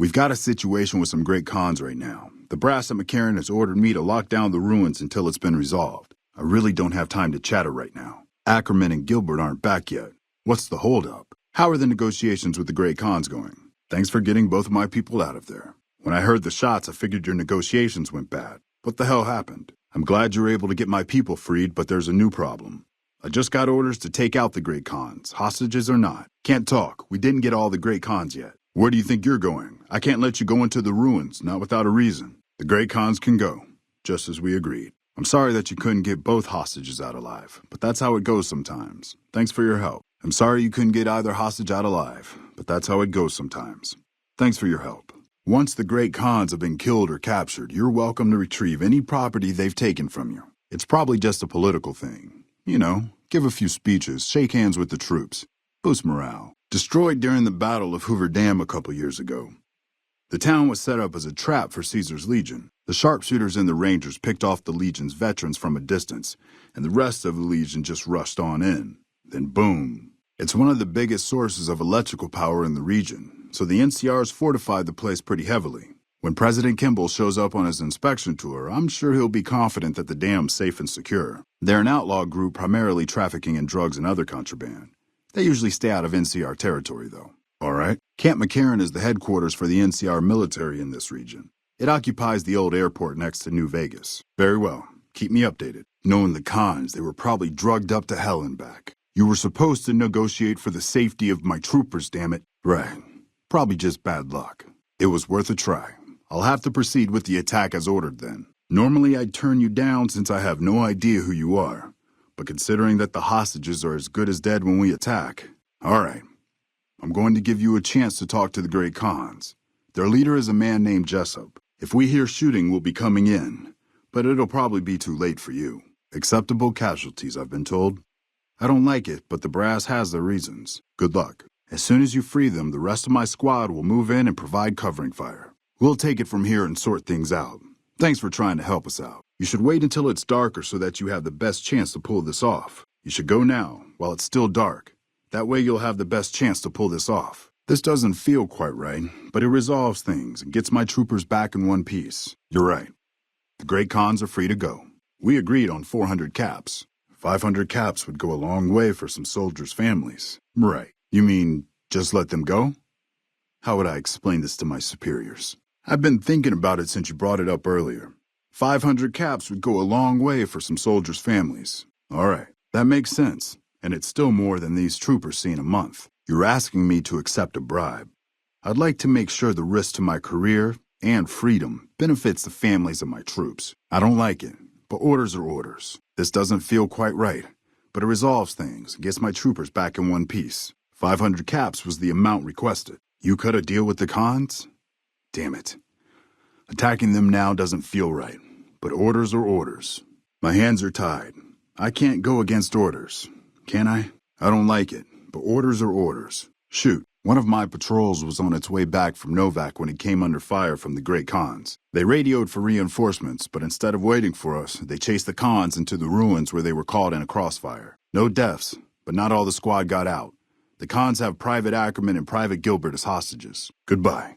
We've got a situation with some great cons right now. The brass at McCarran has ordered me to lock down the ruins until it's been resolved. I really don't have time to chatter right now. Ackerman and Gilbert aren't back yet. What's the holdup? How are the negotiations with the great cons going? Thanks for getting both of my people out of there. When I heard the shots, I figured your negotiations went bad. What the hell happened? I'm glad you were able to get my people freed, but there's a new problem. I just got orders to take out the great cons, hostages or not. Can't talk. We didn't get all the great cons yet. Where do you think you're going? I can't let you go into the ruins, not without a reason. The great cons can go, just as we agreed. I'm sorry that you couldn't get both hostages out alive, but that's how it goes sometimes. Thanks for your help. I'm sorry you couldn't get either hostage out alive, but that's how it goes sometimes. Thanks for your help. Once the great cons have been killed or captured, you're welcome to retrieve any property they've taken from you. It's probably just a political thing. You know, give a few speeches, shake hands with the troops, boost morale. Destroyed during the Battle of Hoover Dam a couple years ago. The town was set up as a trap for Caesar's Legion. The sharpshooters and the Rangers picked off the Legion's veterans from a distance, and the rest of the Legion just rushed on in. Then boom. It's one of the biggest sources of electrical power in the region, so the NCRs fortified the place pretty heavily. When President Kimball shows up on his inspection tour, I'm sure he'll be confident that the dam's safe and secure. They're an outlaw group primarily trafficking in drugs and other contraband. They usually stay out of NCR territory, though. All right. Camp McCarran is the headquarters for the NCR military in this region. It occupies the old airport next to New Vegas. Very well. Keep me updated. Knowing the cons, they were probably drugged up to hell and back. You were supposed to negotiate for the safety of my troopers, damn it. Right. Probably just bad luck. It was worth a try. I'll have to proceed with the attack as ordered then. Normally I'd turn you down since I have no idea who you are. But considering that the hostages are as good as dead when we attack, all right. I'm going to give you a chance to talk to the great cons. Their leader is a man named Jessup. If we hear shooting, we'll be coming in, but it'll probably be too late for you. Acceptable casualties, I've been told. I don't like it, but the brass has their reasons. Good luck. As soon as you free them, the rest of my squad will move in and provide covering fire. We'll take it from here and sort things out. Thanks for trying to help us out. You should wait until it's darker so that you have the best chance to pull this off. You should go now, while it's still dark. That way you'll have the best chance to pull this off. This doesn't feel quite right, but it resolves things and gets my troopers back in one piece. You're right. The great cons are free to go. We agreed on 400 caps. 500 caps would go a long way for some soldiers' families. Right. You mean, just let them go? How would I explain this to my superiors? I've been thinking about it since you brought it up earlier. 500 caps would go a long way for some soldiers' families. All right, that makes sense, and it's still more than these troopers see in a month. You're asking me to accept a bribe. I'd like to make sure the risk to my career and freedom benefits the families of my troops. I don't like it, but orders are orders. This doesn't feel quite right, but it resolves things and gets my troopers back in one piece. 500 caps was the amount requested. You cut a deal with the cons? Damn it. Attacking them now doesn't feel right, but orders are orders. My hands are tied. I can't go against orders, can I? I don't like it, but orders are orders. Shoot, one of my patrols was on its way back from Novak when it came under fire from the great cons. They radioed for reinforcements, but instead of waiting for us, they chased the cons into the ruins where they were caught in a crossfire. No deaths, but not all the squad got out. The cons have Private Ackerman and Private Gilbert as hostages. Goodbye.